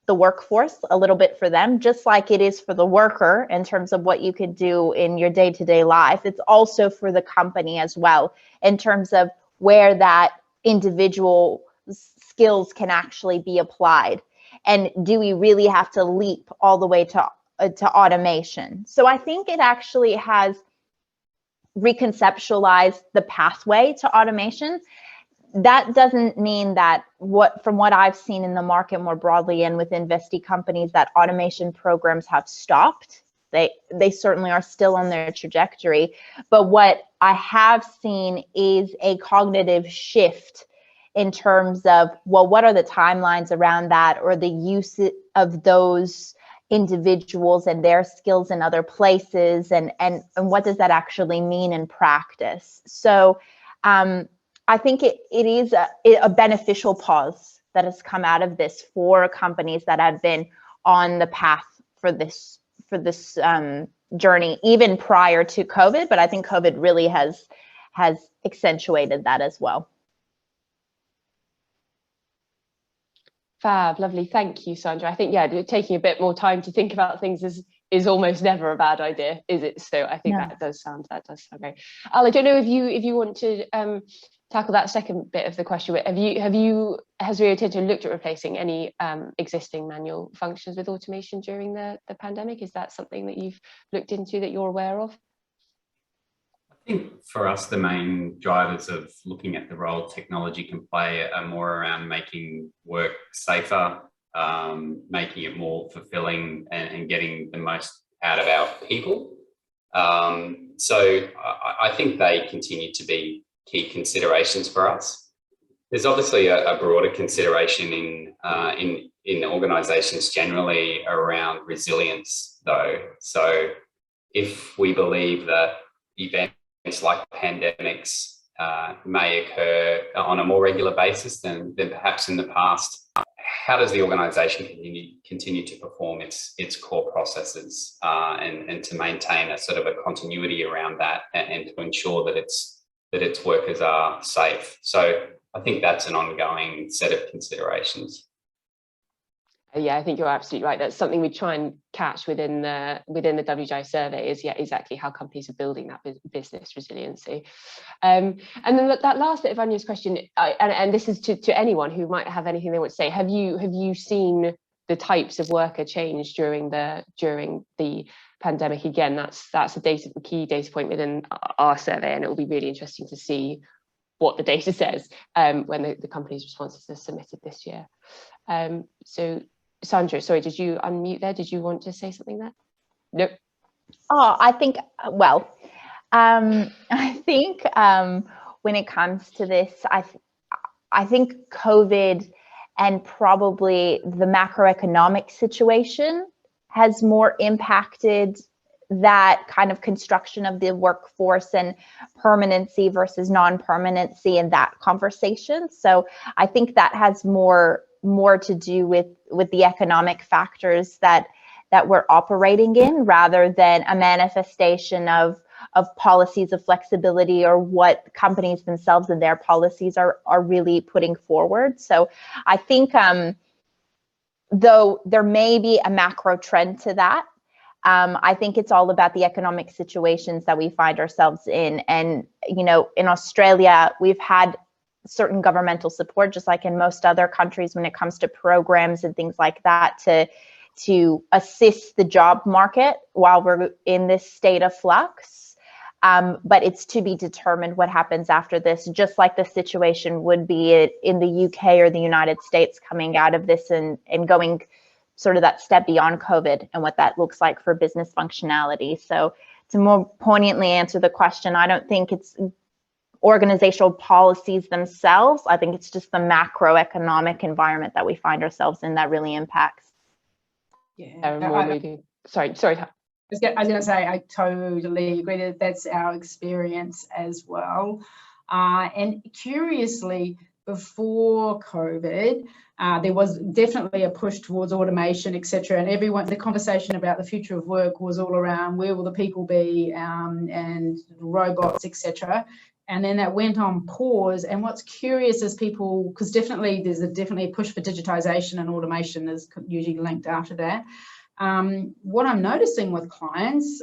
the workforce a little bit for them, just like it is for the worker in terms of what you could do in your day-to-day life. It's also for the company as well in terms of where that individual skills can actually be applied. And do we really have to leap all the way to automation. So I think it actually has reconceptualized the pathway to automation. That doesn't mean that from what I've seen in the market more broadly and with investee companies, that automation programs have stopped. They certainly are still on their trajectory. But what I have seen is a cognitive shift in terms of, well, what are the timelines around that, or the use of those individuals and their skills in other places, and what does that actually mean in practice? So I think it is a beneficial pause that has come out of this for companies that have been on the path for this journey even prior to COVID, but I think COVID really has accentuated that as well.
Fab, lovely. Thank you, Sandra. I think, yeah, taking a bit more time to think about things is almost never a bad idea, is it? So I think that does sound great. Al, I don't know if you want to tackle that second bit of the question. Has Rio Tinto looked at replacing any existing manual functions with automation during the pandemic? Is that something that you've looked into, that you're aware of?
I think for us, the main drivers of looking at the role technology can play are more around making work safer, making it more fulfilling, and getting the most out of our people. So I think they continue to be key considerations for us. There's obviously a broader consideration in organisations generally around resilience, though. So if we believe that events like pandemics may occur on a more regular basis than perhaps in the past, how does the organisation continue to perform its core processes and to maintain a sort of a continuity around that, and to ensure that its workers are safe? So I think that's an ongoing set of considerations.
Yeah, I think you're absolutely right. That's something we try and catch within the WGI survey, is exactly how companies are building that business resiliency. And then that last bit of Anya's question, and this is to anyone who might have anything they want to say. Have you seen the types of worker change during the pandemic? Again, that's a key data point within our survey, and it will be really interesting to see what the data says when the company's responses are submitted this year. So Sandra, sorry, did you unmute there? Did you want to say something there? Nope.
Oh, I think, well, I think when it comes to this, I think COVID and probably the macroeconomic situation has more impacted that kind of construction of the workforce and permanency versus non-permanency in that conversation. So I think that has more to do with the economic factors that we're operating in, rather than a manifestation of policies of flexibility, or what companies themselves and their policies are really putting forward. So I think though there may be a macro trend to that, I think it's all about the economic situations that we find ourselves in. And, you know, in Australia, we've had certain governmental support, just like in most other countries, when it comes to programs and things like that, to assist the job market while we're in this state of flux. But it's to be determined what happens after this, just like the situation would be in the UK or the United States coming out of this and going sort of that step beyond COVID, and what that looks like for business functionality. So to more poignantly answer the question, I don't think it's organizational policies themselves. I think it's just the macroeconomic environment that we find ourselves in that really impacts.
Yeah. Sorry. I
was going to say, I totally agree that that's our experience as well. And curiously, before COVID, there was definitely a push towards automation, etc. And the conversation about the future of work was all around where will the people be, and robots, etc. And then that went on pause. And what's curious is people, because there's definitely a push for digitization, and automation is usually linked after that. What I'm noticing with clients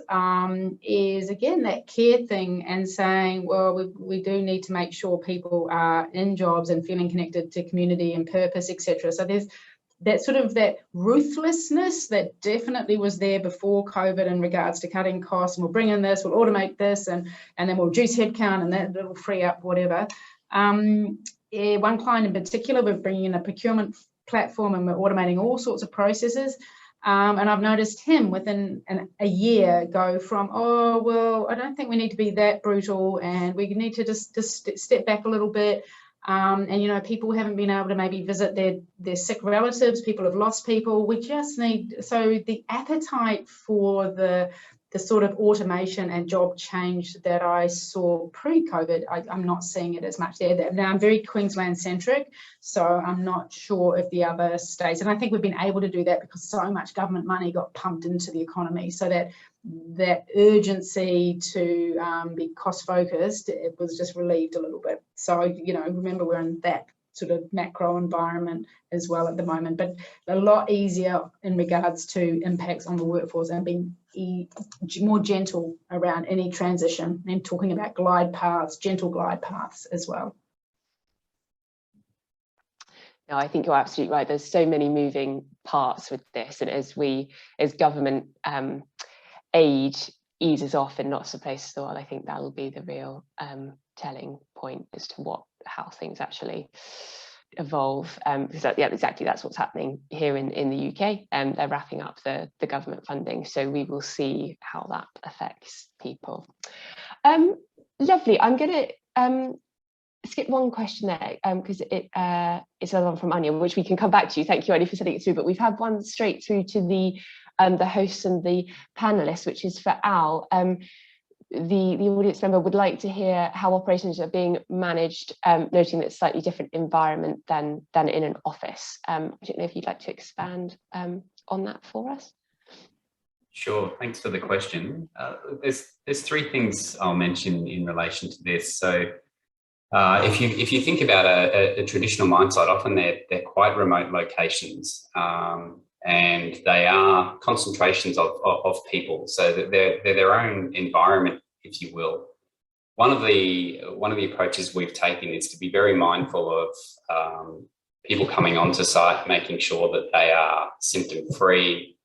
is, again, that care thing, and saying, well, we do need to make sure people are in jobs and feeling connected to community and purpose, etc. So there's that ruthlessness that definitely was there before COVID in regards to cutting costs, and we'll bring in this, we'll automate this, and then we'll reduce headcount, and that will free up whatever. One client in particular, we're bringing in a procurement platform and we're automating all sorts of processes. And I've noticed him within a year go from, oh, well, I don't think we need to be that brutal, and we need to just step back a little bit. And, you know, people haven't been able to maybe visit their sick relatives, people have lost people. We just need, so the appetite for the sort of automation and job change that I saw pre-COVID, I'm not seeing it as much there. Now, I'm very Queensland-centric, so I'm not sure if the other states, and I think we've been able to do that because so much government money got pumped into the economy, so that urgency to be cost-focused, it was just relieved a little bit. So, you know, remember, we're in that sort of macro environment as well at the moment, but a lot easier in regards to impacts on the workforce and being more gentle around any transition, and talking about glide paths, gentle glide paths as well.
No, I think you're absolutely right. There's so many moving parts with this, and as government aid eases off in lots of places as well, I think that'll be the real telling point as to how things actually evolve. Because exactly that's what's happening here in the UK, and they're wrapping up the government funding, so we will see how that affects people. Lovely. I'm going to skip one question there because it's another one from Anya, which we can come back to. Thank you, Anya, for sending it through, but we've had one straight through to the hosts and the panelists, which is for Al. The audience member would like to hear how operations are being managed, noting that it's a slightly different environment than in an office. I don't know if you'd like to expand on that for us.
Sure, thanks for the question. There's three things I'll mention in relation to this. So if you think about a traditional mine site, often they're quite remote locations. And they are concentrations of people, so that they're their own environment, if you will. One of the approaches we've taken is to be very mindful of people coming onto site, making sure that they are symptom-free.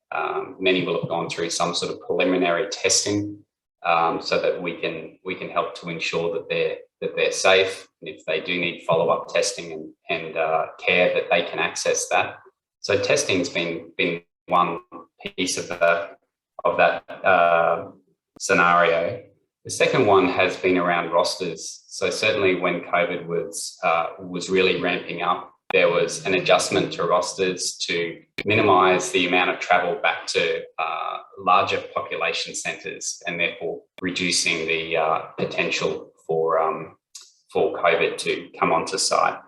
Many will have gone through some sort of preliminary testing, so that we can help to ensure that they're safe. And if they do need follow-up testing and care, that they can access that. So testing's been one piece of that scenario. The second one has been around rosters. So certainly when COVID was really ramping up, there was an adjustment to rosters to minimise the amount of travel back to larger population centres, and therefore reducing the potential for COVID to come onto site.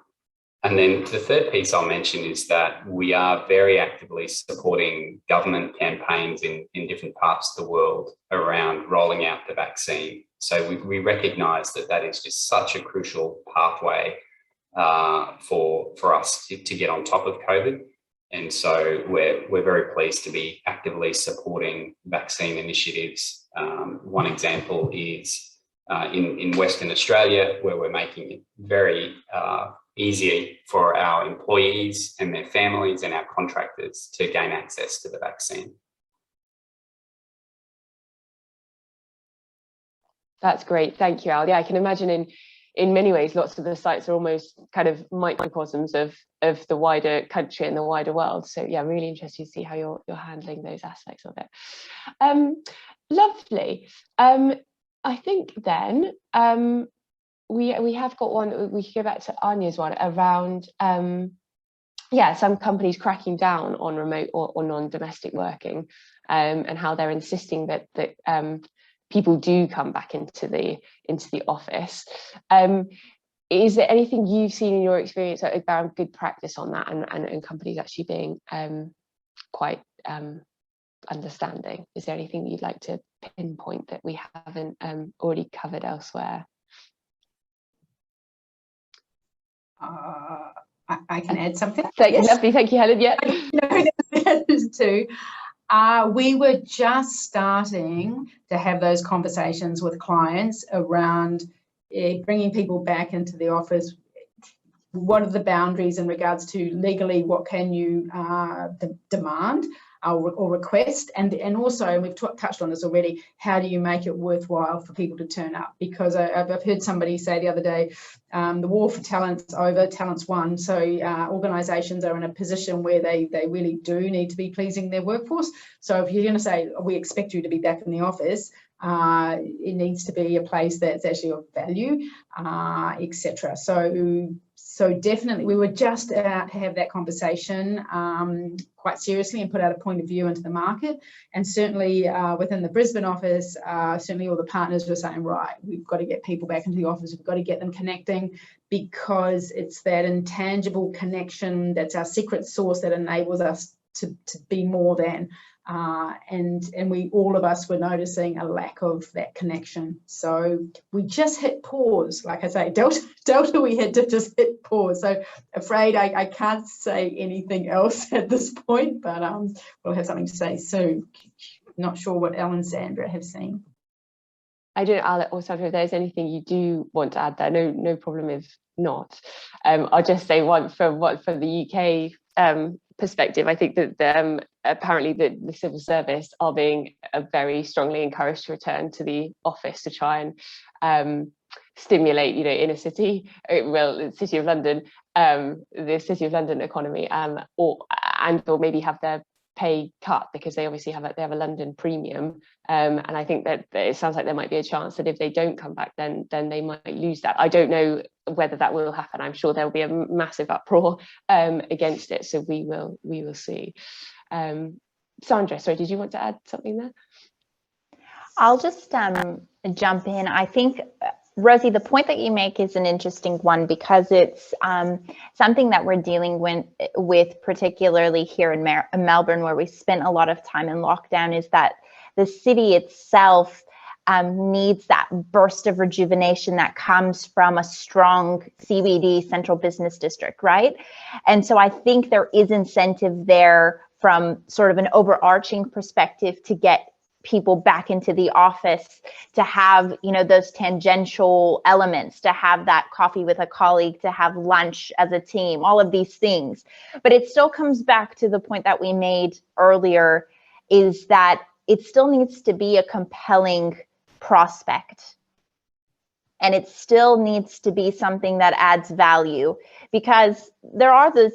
And then the third piece I'll mention is that we are very actively supporting government campaigns in different parts of the world around rolling out the vaccine. So we recognise that is just such a crucial pathway for us to get on top of COVID. And so we're very pleased to be actively supporting vaccine initiatives. One example is in Western Australia, where we're making it very easy for our employees and their families and our contractors to gain access to the vaccine.
That's great, thank you, Al. Yeah, I can imagine in many ways, lots of the sites are almost kind of microcosms of the wider country and the wider world. So yeah, really interested to see how you're handling those aspects of it. Lovely. I think then we have got one. We could go back to Anya's one around some companies cracking down on remote or non-domestic working, and how they're insisting that people do come back into the office. Is there anything you've seen in your experience around good practice on that, and companies actually being quite understanding? Is there anything you'd like to pinpoint that we haven't already covered elsewhere?
I can add something.
Yes. Lovely, thank you, Helen. Yeah.
Too. We were just starting to have those conversations with clients around bringing people back into the office. what are the boundaries in regards to legally, what can you demand or request, and also, and we've touched on this already, how do you make it worthwhile for people to turn up? Because I've heard somebody say the other day, the war for talent's over, talent's won. So organisations are in a position where they really do need to be pleasing their workforce. So if you're going to say, we expect you to be back in the office, it needs to be a place that's actually of value, etc. So definitely, we were just out to have that conversation quite seriously and put out a point of view into the market. And certainly within the Brisbane office, certainly all the partners were saying, right, we've got to get people back into the office, we've got to get them connecting, because it's that intangible connection that's our secret sauce that enables us to be more than. And we, all of us, were noticing a lack of that connection. So we just hit pause. Like I say, Delta, we had to just hit pause. So afraid I can't say anything else at this point, but we'll have something to say soon. Not sure what Elle and Sandra have seen.
I don't know, or Sandra, if there's anything you do want to add there, no problem if not. I'll just say one from the UK perspective. I think that apparently the civil service are being very strongly encouraged to return to the office to try and stimulate, inner city, the City of London, the City of London economy, or maybe have their pay cut, because they obviously have a London premium, and I think that it sounds like there might be a chance that if they don't come back, then they might lose that. I don't know whether that will happen. I'm sure there'll be a massive uproar against it, so we will see. Sandra, sorry, did you want to add something there?
I'll just jump in. I think, Rosie, the point that you make is an interesting one, because it's something that we're dealing with particularly here in Melbourne, where we spent a lot of time in lockdown, is that the city itself needs that burst of rejuvenation that comes from a strong CBD, central business district, right? And so I think there is incentive there from sort of an overarching perspective to get people back into the office, to have, those tangential elements, to have that coffee with a colleague, to have lunch as a team, all of these things. But it still comes back to the point that we made earlier, is that it still needs to be a compelling prospect. And it still needs to be something that adds value, because there are the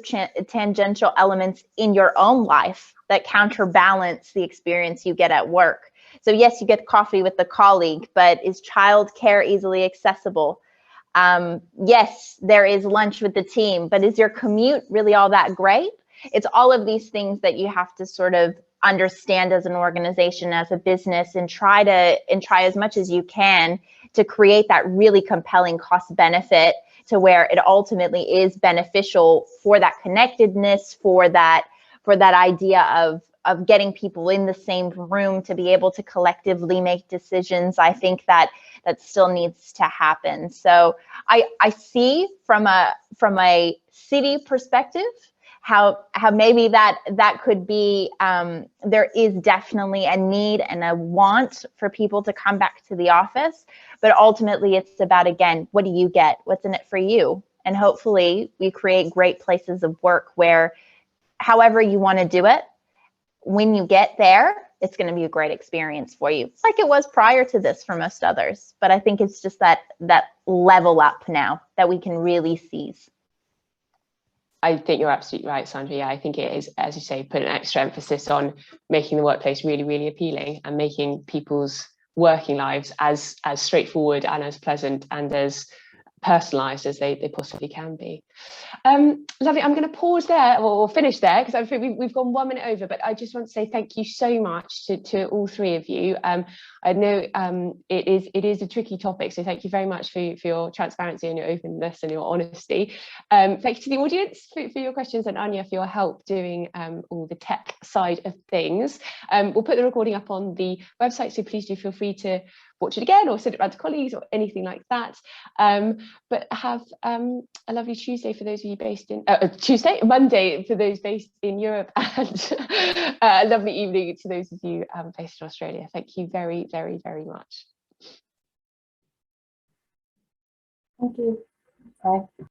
tangential elements in your own life that counterbalance the experience you get at work. So yes, you get coffee with the colleague, but is childcare easily accessible? Yes, there is lunch with the team, but is your commute really all that great? It's all of these things that you have to sort of understand as an organization, as a business, and try as much as you can to create that really compelling cost benefit, to where it ultimately is beneficial for that connectedness, for that idea of getting people in the same room to be able to collectively make decisions. I think that still needs to happen. So I see from a city perspective how maybe that could be, there is definitely a need and a want for people to come back to the office, but ultimately it's about, again, what do you get? What's in it for you? And hopefully we create great places of work where, however you want to do it, when you get there, it's going to be a great experience for you, like it was prior to this for most others. But I think it's just that level up now that we can really seize.
I think you're absolutely right, Sandra. Yeah, I think it is, as you say, put an extra emphasis on making the workplace really, really appealing, and making people's working lives as straightforward and as pleasant and as personalised as they possibly can be. Lovely. I'm going to pause there, or finish there, because I think we've gone 1 minute over, but I just want to say thank you so much to all three of you. I know it is a tricky topic, so thank you very much for your transparency and your openness and your honesty. Thank you to the audience for your questions, and Anya for your help doing all the tech side of things. We'll put the recording up on the website, so please do feel free to watch it again or send it around to colleagues or anything like that. But have a lovely Tuesday for those of you based in Monday for those based in Europe, and a lovely evening to those of you based in Australia. Thank you very, very, very much.
Thank you. Bye.